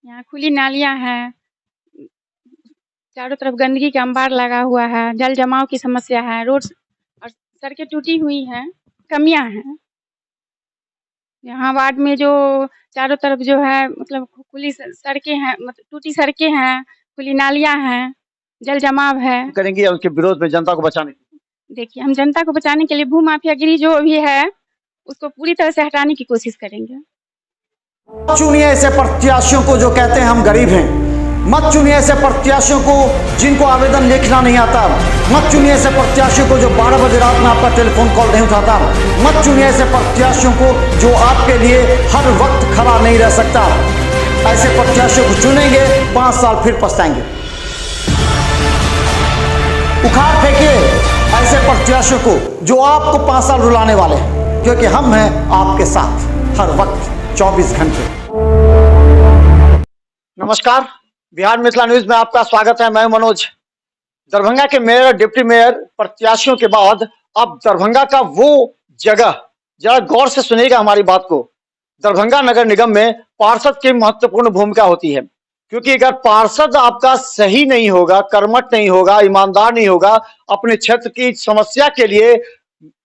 यहाँ खुली नालियाँ हैं, चारों तरफ गंदगी का अंबार लगा हुआ है, जल जमाव की समस्या है, रोड और सड़कें टूटी हुई हैं, कमियाँ हैं। यहाँ वार्ड में जो चारों तरफ जो है मतलब खुली सड़कें हैं, मतलब टूटी सड़कें हैं, खुली नालियाँ हैं, जल जमाव है। करेंगे या उसके विरोध में जनता को बचाने के लिए? देखिए, हम जनता को बचाने के लिए भूमाफियागिरी जो भी है, उसको पूरी तरह से हटाने की कोशिश करेंगे। चुनिए ऐसे प्रत्याशियों को जो कहते हैं हम गरीब हैं। मत चुनिए ऐसे प्रत्याशियों को जिनको आवेदन लिखना नहीं आता। मत चुनिए ऐसे प्रत्याशियों को जो 12 बजे रात में आपका टेलीफोन कॉल नहीं उठाता। मत चुनिए ऐसे प्रत्याशियों को जो आपके लिए हर वक्त खड़ा नहीं रह सकता। ऐसे प्रत्याशियों को चुनेंगे, 5 साल फिर पछताएंगे। उखाड़ फेंकिए ऐसे प्रत्याशियों को जो आपको 5 साल रुलाने वाले हैं, क्योंकि हम हैं आपके साथ हर वक्त 24 घंटे। नमस्कार, बिहार मिथिला न्यूज में आपका स्वागत है। मैं मनोज। दरभंगा के मेयर और डिप्टी मेयर प्रत्याशियों के बाद अब दरभंगा का वो जगह, जरा गौर से सुनिएगा हमारी बात को। दरभंगा नगर निगम में पार्षद की महत्वपूर्ण भूमिका होती है, क्योंकि अगर पार्षद आपका सही नहीं होगा, कर्मठ नहीं होगा, ईमानदार नहीं होगा, अपने क्षेत्र की समस्या के लिए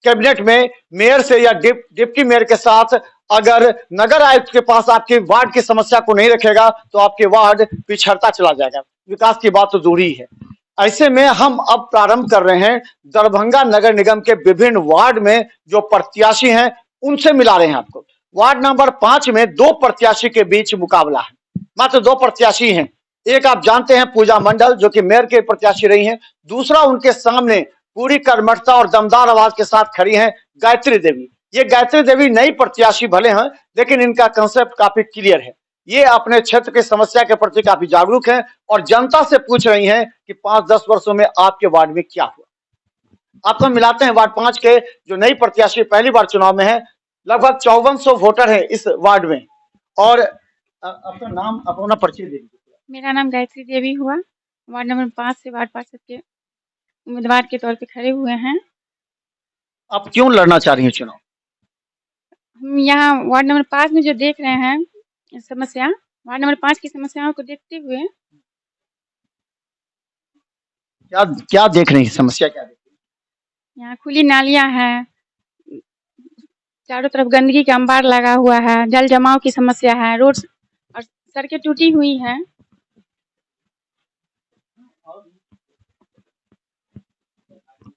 कैबिनेट में मेयर से या डिप्टी मेयर के साथ अगर नगर आयुक्त के पास आपके वार्ड की समस्या को नहीं रखेगा तो आपके वार्ड पिछड़ता चला जाएगा। विकास की बात तो दूर ही है। ऐसे में हम अब प्रारंभ कर रहे हैं दरभंगा नगर निगम के विभिन्न वार्ड में जो प्रत्याशी हैं उनसे मिला रहे हैं आपको। वार्ड नंबर 5 में 2 प्रत्याशी के बीच मुकाबला है, मात्र 2 प्रत्याशी हैं। एक आप जानते हैं पूजा मंडल, जो कि मेयर के प्रत्याशी रही हैं। दूसरा उनके सामने पूरी कर्मठता और दमदार आवाज के साथ खड़ी हैं गायत्री देवी। ये गायत्री देवी नई प्रत्याशी भले हैं, लेकिन इनका कंसेप्ट काफी क्लियर है। ये अपने क्षेत्र की समस्या के प्रति काफी जागरूक हैं और जनता से पूछ रही हैं कि 5-10 वर्षों में आपके वार्ड में क्या हुआ। आपको मिलाते हैं वार्ड 5 के जो नई प्रत्याशी पहली बार चुनाव में है। लगभग 5400 वोटर है इस वार्ड में। और अपना नाम, अपना परिचय दे दीजिए। मेरा नाम गायत्री देवी हुआ, वार्ड नंबर 5 से वार्ड पार्षद के उम्मीदवार के तौर पे खड़े हुए हैं। आप क्यों लड़ना चाह रही हैं चुनाव? हम यहाँ वार्ड नंबर 5 में जो देख रहे हैं समस्या, वार्ड नंबर 5 की समस्याओं को देखते हुए। क्या क्या देख रही हैं, समस्या क्या देख रही हैं? यहाँ खुली नालियाँ हैं, चारों तरफ गंदगी का अंबार लगा हुआ है, जल जमाव की समस्या है, रोड और सड़कें टूटी हुई हैं।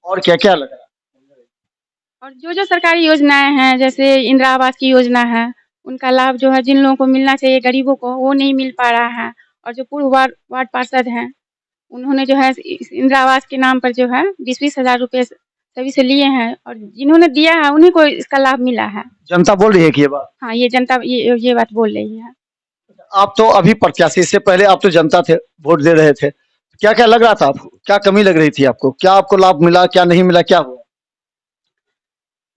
और क्या क्या लग रहा है? और जो सरकारी योजनाएं हैं, जैसे इंदिरा आवास की योजना है, उनका लाभ जो है जिन लोगों को मिलना चाहिए गरीबों को, वो नहीं मिल पा रहा है। और जो पूर्व वार्ड पार्षद हैं, उन्होंने जो है इस इंदिरा आवास के नाम पर जो है 20-20 हजार रुपये सभी से लिए हैं, और जिन्होंने दिया है उन्हीं को इसका लाभ मिला है। जनता बोल रही है कि ये बात? हाँ, ये जनता ये बात बोल रही है। आप तो अभी प्रत्याशी, इससे पहले आप तो जनता थे, वोट दे रहे थे। क्या क्या लग रहा था आपको? क्या कमी लग रही थी आपको? क्या आपको लाभ मिला, क्या नहीं मिला, क्या हुआ?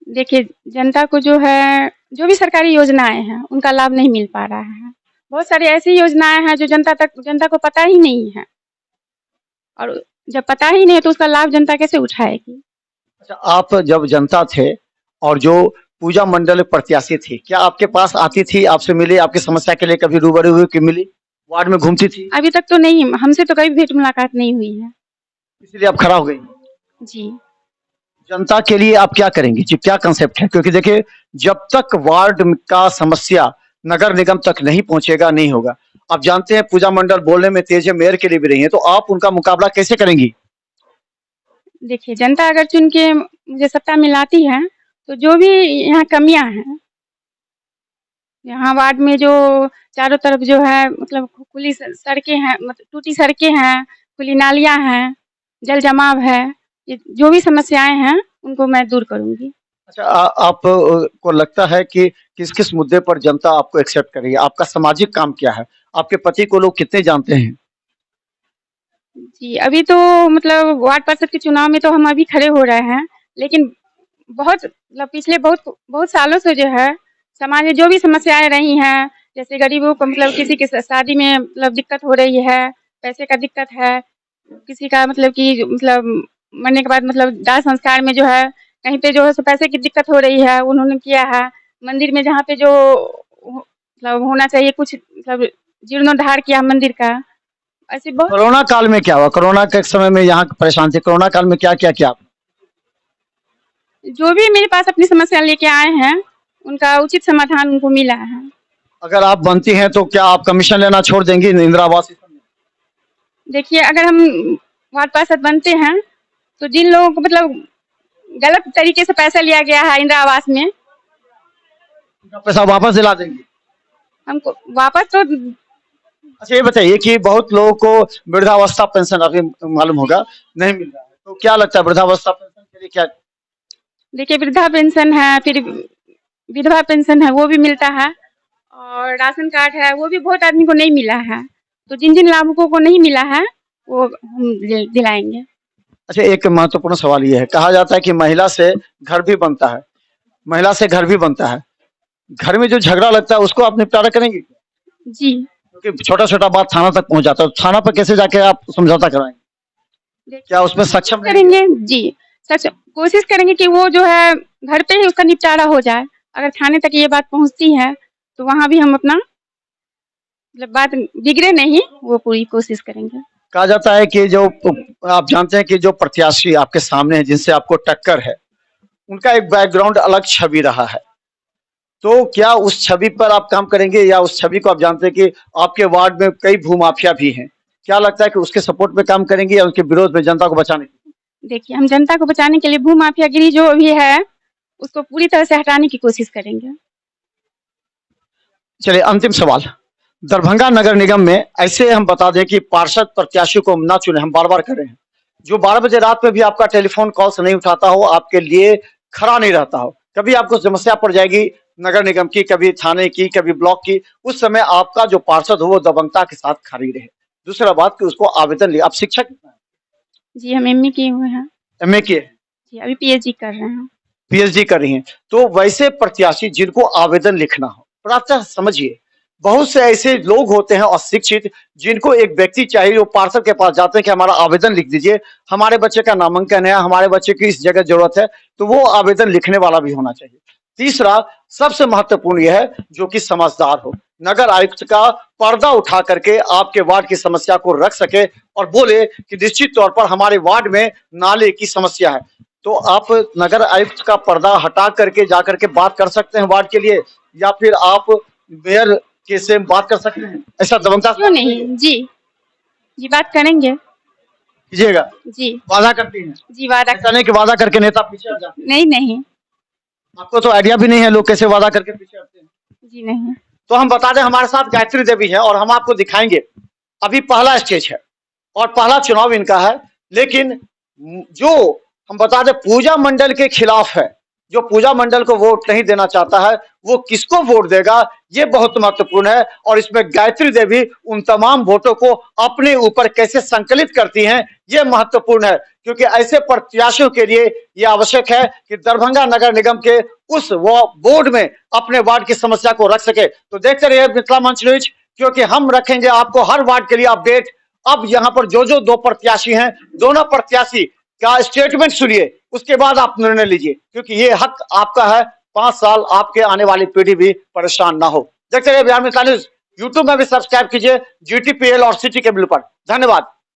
देखिए, जनता को जो है जो भी सरकारी योजनाएं हैं उनका लाभ नहीं मिल पा रहा है। बहुत सारी ऐसी योजनाएं हैं जो जनता को पता ही नहीं है, और जब पता ही नहीं है तो उसका लाभ जनता कैसे उठाएगी। अच्छा, आप जब जनता थे और जो पूजा मंडल प्रत्याशी थी, क्या आपके पास आती थी, आपसे मिली, आपकी समस्या के लिए कभी रूबरू हुई कि मिली, वार्ड में घूमती थी? अभी तक तो नहीं, हमसे तो कभी भेंट मुलाकात नहीं हुई है। इसलिए आप खड़ा हो गई। जी, जनता के लिए आप क्या करेंगी जी, क्या कंसेप्ट है? क्योंकि देखिए, जब तक वार्ड का समस्या नगर निगम तक नहीं पहुंचेगा, नहीं होगा। आप जानते हैं पूजा मंडल बोलने में तेज है, मेयर के लिए भी रही है, तो आप उनका मुकाबला कैसे करेंगी? देखिए, जनता अगर चुन के मुझे सत्ता में लाती है तो जो भी यहाँ कमियां हैं, यहाँ वार्ड में जो चारों तरफ जो है मतलब खुली सड़कें हैं, मतलब टूटी सड़कें हैं, खुली नालियाँ हैं, जल जमाव है, ये जो भी समस्याएं हैं उनको मैं दूर करूंगी। अच्छा, आप को लगता है कि किस किस मुद्दे पर जनता आपको एक्सेप्ट करेगी? आपका सामाजिक काम क्या है? आपके पति को लोग कितने जानते हैं? जी, अभी तो मतलब वार्ड पार्षद के चुनाव में तो हम अभी खड़े हो रहे हैं, लेकिन बहुत मतलब पिछले बहुत बहुत सालों से जो है समाज में जो भी समस्याएं रही हैं, जैसे गरीबों को मतलब किसी की शादी में मतलब दिक्कत हो रही है, पैसे का दिक्कत है, किसी का मतलब कि मतलब मरने के बाद मतलब दाह संस्कार में जो है कहीं पे जो है सो पैसे की दिक्कत हो रही है, उन्होंने किया है। मंदिर में जहाँ पे जो मतलब होना चाहिए कुछ मतलब जीर्णोद्धार किया मंदिर का। ऐसे बहुत कोरोना काल में क्या हुआ? कोरोना के समय में यहाँ परेशान थे, कोरोना काल में क्या क्या किया? जो भी मेरे पास अपनी समस्या लेके आए हैं उनका उचित समाधान उनको मिला है। अगर आप बनती हैं तो क्या आप कमीशन लेना छोड़ देंगी इंदिरा आवास योजना में? देखिए, अगर हम वार्ड पार्षद बनते हैं तो जिन लोगों को मतलब गलत तरीके से पैसा लिया गया है इंदिरा आवास में, उनका पैसा वापस दिला देंगी? हमको वापस तो अच्छा ये बताइए कि बहुत लोगों को वृद्धावस्था पेंशन अभी मालूम होगा नहीं मिल रहा है, तो क्या लगता है वृद्धावस्था पेंशन के लिए क्या? देखिए, वृद्धा पेंशन है, फिर विधवा पेंशन है, वो भी मिलता है, और राशन कार्ड है, वो भी बहुत आदमी को नहीं मिला है। तो जिन जिन लाभुकों को नहीं मिला है वो हम दिलाएंगे। अच्छा एक महत्वपूर्ण सवाल ये है, कहा जाता है कि महिला से घर भी बनता है, महिला से घर भी बनता है, घर में जो झगड़ा लगता है उसको आप निपटारा करेंगे? जी, क्योंकि छोटा छोटा बात थाना तक पहुंच जाता है, थाना पर कैसे जाके आप समझौता कराएंगे? क्या उसमें सक्षम करेंगे? जी, सच कोशिश करेंगे कि वो जो है घर पे ही उसका निपटारा हो जाए। अगर थाने तक ये बात पहुंचती है तो वहां भी हम अपना मतलब बात बिगड़े नहीं, वो पूरी कोशिश करेंगे। कहा जाता है कि जो आप जानते हैं कि जो प्रत्याशी आपके सामने है जिनसे आपको टक्कर है, उनका एक बैकग्राउंड अलग छवि रहा है, तो क्या उस छवि पर आप काम करेंगे या उस छवि को आप जानते हैं कि आपके वार्ड में कई भूमाफिया भी हैं, क्या लगता है कि उसके सपोर्ट में काम करेंगे या उसके विरोध में जनता को बचाने? देखिए, हम जनता को बचाने के लिए भूमाफियागिरी जो भी है उसको पूरी तरह से हटाने की कोशिश करेंगे। चलिए अंतिम सवाल, दरभंगा नगर निगम में ऐसे हम बता दें कि पार्षद प्रत्याशी को ना चुने, हम बार बार कर रहे हैं, जो 12 बजे रात में भी आपका टेलीफोन कॉल से नहीं उठाता हो, आपके लिए खड़ा नहीं रहता हो, कभी आपको समस्या पड़ जाएगी नगर निगम की, कभी थाने की, कभी ब्लॉक की, उस समय आपका जो पार्षद हो वो दबंगता के साथ खड़ी रहे। दूसरा बात कि उसको आवेदन लिया। आप शिक्षक कितना है? जी, हम एमए किए हुए हैं। एमए किए? जी, अभी पीएचडी कर रहे हैं। पीएचडी कर रही हैं, तो वैसे प्रत्याशी जिनको आवेदन लिखना हो, प्रातः समझिए बहुत से ऐसे लोग होते हैं अशिक्षित, जिनको एक व्यक्ति चाहिए, वो पार्षद के पास जाते हैं कि हमारा आवेदन लिख दीजिए, हमारे बच्चे का नामांकन है, हमारे बच्चे की इस जगह जरूरत है, तो वो आवेदन लिखने वाला भी होना चाहिए। तीसरा सबसे महत्वपूर्ण यह है जो कि समझदार हो, नगर आयुक्त का पर्दा उठा करके आपके वार्ड की समस्या को रख सके और बोले कि निश्चित तौर पर हमारे वार्ड में नाले की समस्या है, तो आप नगर आयुक्त का पर्दा हटा करके जाकर के बात कर सकते हैं वार्ड के लिए, या फिर आप मेयर के से बात कर सकते हैं, ऐसा दबंगता क्यों नहीं? जी जी, बात करेंगे। कीजिएगा? जी वादा करती हैं? जी, वादा ऐसा नहीं कि वादा करके नेता पीछे हट जाते हैं। नहीं नहीं आपको तो आइडिया भी नहीं है लोग कैसे वादा करके पीछे हटते हैं। जी नहीं। तो हम बता दें हमारे साथ गायत्री देवी है और हम आपको दिखाएंगे, अभी पहला स्टेज है और पहला चुनाव इनका है, लेकिन जो हम बता दें पूजा मंडल के खिलाफ है, जो पूजा मंडल को वोट नहीं देना चाहता है वो किसको वोट देगा ये बहुत महत्वपूर्ण है, और इसमें गायत्री देवी उन तमाम वोटों को अपने ऊपर कैसे संकलित करती हैं ये महत्वपूर्ण है, क्योंकि ऐसे प्रत्याशियों के लिए ये आवश्यक है कि दरभंगा नगर निगम के उस वो बोर्ड में अपने वार्ड की समस्या को रख सके। तो देखते रहिए मिथिला मंच न्यूज, क्योंकि हम रखेंगे आपको हर वार्ड के लिए अपडेट। अब यहाँ पर जो दो प्रत्याशी हैं, दोनों प्रत्याशी का स्टेटमेंट सुनिए, उसके बाद आप निर्णय लीजिए, क्योंकि ये हक आपका है, 5 साल आपके आने वाली पीढ़ी भी परेशान ना हो। देखते रहिए बिहार मिथिला न्यूज, यूट्यूब में भी सब्सक्राइब कीजिए, GTPL और सिटी केबल पर। धन्यवाद।